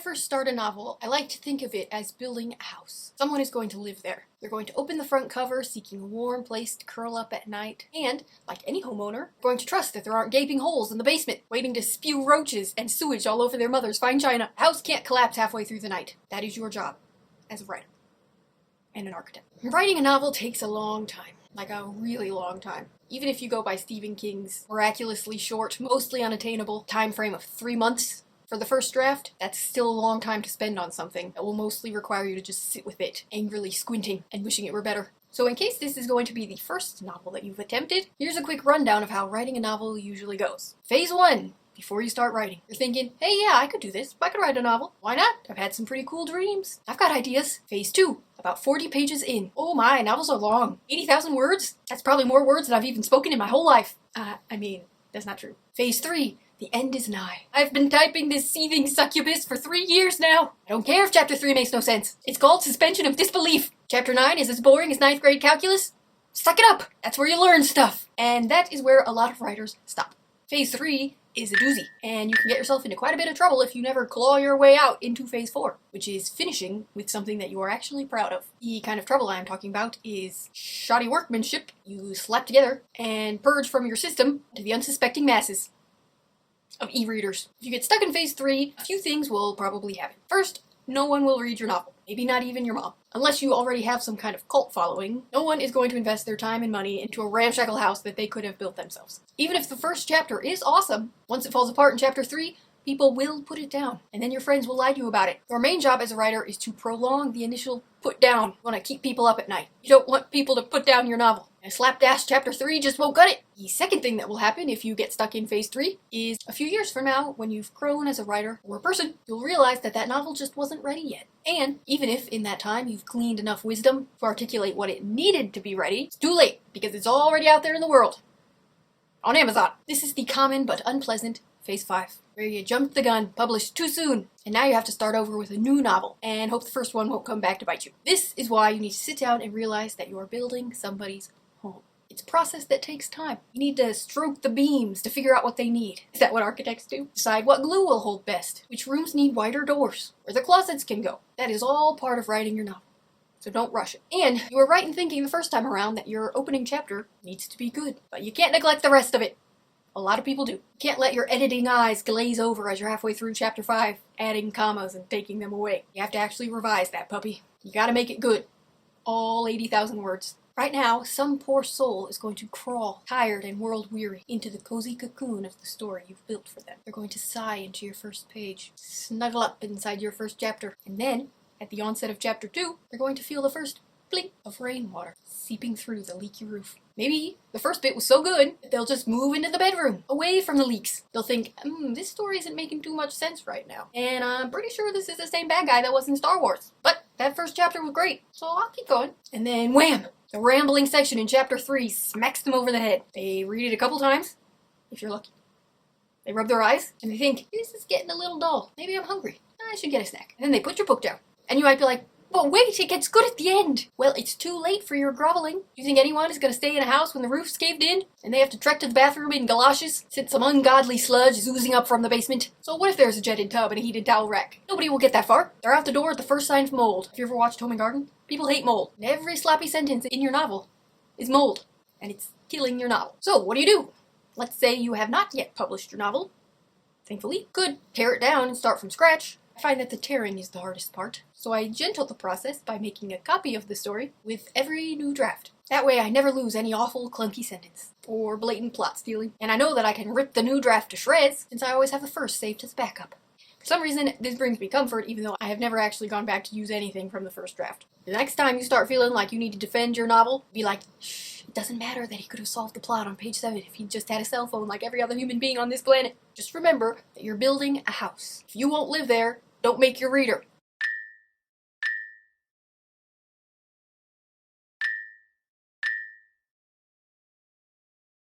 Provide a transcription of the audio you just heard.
first start a novel, I like to think of it as building a house. Someone is going to live there. They're going to open the front cover seeking a warm place to curl up at night, and, like any homeowner, going to trust that there aren't gaping holes in the basement waiting to spew roaches and sewage all over their mother's fine china. A house can't collapse halfway through the night. That is your job as a writer and an architect. Writing a novel takes a long time. Like a really long time. Even if you go by Stephen King's miraculously short, mostly unattainable time frame of 3 months for the first draft, that's still a long time to spend on something that will mostly require you to just sit with it, angrily squinting and wishing it were better. So in case this is going to be the first novel that you've attempted, here's a quick rundown of how writing a novel usually goes. Phase 1. Before you start writing, you're thinking, hey, yeah, I could do this. I could write a novel. Why not? I've had some pretty cool dreams. I've got ideas. Phase 2. About 40 pages in. Oh my, novels are long. 80,000 words? That's probably more words than I've even spoken in my whole life. That's not true. Phase 3. The end is nigh. I've been typing this seething succubus for 3 years now. I don't care if chapter 3 makes no sense. It's called suspension of disbelief. Chapter 9 is as boring as 9th grade calculus. Suck it up. That's where you learn stuff. And that is where a lot of writers stop. Phase 3 is a doozy, and you can get yourself into quite a bit of trouble if you never claw your way out into phase 4, which is finishing with something that you are actually proud of. The kind of trouble I am talking about is shoddy workmanship you slap together and purge from your system to the unsuspecting masses of e-readers. If you get stuck in phase 3, a few things will probably happen. First, no one will read your novel. Maybe not even your mom. Unless you already have some kind of cult following, no one is going to invest their time and money into a ramshackle house that they could have built themselves. Even if the first chapter is awesome, once it falls apart in chapter 3, people will put it down, and then your friends will lie to you about it. Your main job as a writer is to prolong the initial put down. You want to keep people up at night. You don't want people to put down your novel. And slapdash chapter 3 just won't cut it. The second thing that will happen if you get stuck in phase 3 is a few years from now, when you've grown as a writer or a person, you'll realize that that novel just wasn't ready yet. And even if in that time you've gleaned enough wisdom to articulate what it needed to be ready, it's too late because it's already out there in the world. On Amazon. This is the common but unpleasant phase 5, where you jumped the gun, published too soon, and now you have to start over with a new novel and hope the first one won't come back to bite you. This is why you need to sit down and realize that you are building somebody's home. It's a process that takes time. You need to stroke the beams to figure out what they need. Is that what architects do? Decide what glue will hold best, which rooms need wider doors, where the closets can go. That is all part of writing your novel. So don't rush it. And you were right in thinking the first time around that your opening chapter needs to be good, but you can't neglect the rest of it. A lot of people do. You can't let your editing eyes glaze over as you're halfway through chapter 5, adding commas and taking them away. You have to actually revise that puppy. You gotta make it good. All 80,000 words. Right now, some poor soul is going to crawl, tired and world-weary, into the cozy cocoon of the story you've built for them. They're going to sigh into your first page, snuggle up inside your first chapter, and then, at the onset of chapter 2, they're going to feel the first blink of rainwater seeping through the leaky roof. Maybe the first bit was so good that they'll just move into the bedroom, away from the leaks. They'll think, this story isn't making too much sense right now. And I'm pretty sure this is the same bad guy that was in Star Wars. But that first chapter was great, so I'll keep going. And then wham! The rambling section in chapter 3 smacks them over the head. They read it a couple times, if you're lucky. They rub their eyes, and they think, this is getting a little dull. Maybe I'm hungry. I should get a snack. And then they put your book down. And you might be like, but wait, it gets good at the end. Well, it's too late for your groveling. You think anyone is going to stay in a house when the roof's caved in, and they have to trek to the bathroom in galoshes, since some ungodly sludge is oozing up from the basement? So what if there's a jetted tub and a heated towel rack? Nobody will get that far. They're out the door at the first sign of mold. Have you ever watched Home and Garden? People hate mold. And every sloppy sentence in your novel is mold, and it's killing your novel. So what do? Let's say you have not yet published your novel. Thankfully, could tear it down and start from scratch. I find that the tearing is the hardest part, so I gentle the process by making a copy of the story with every new draft. That way I never lose any awful, clunky sentence, or blatant plot stealing, and I know that I can rip the new draft to shreds, since I always have the first saved as backup. For some reason, this brings me comfort, even though I have never actually gone back to use anything from the first draft. The next time you start feeling like you need to defend your novel, be like, shh, it doesn't matter that he could have solved the plot on page 7 if he just had a cell phone like every other human being on this planet. Just remember that you're building a house. If you won't live there, don't make your reader.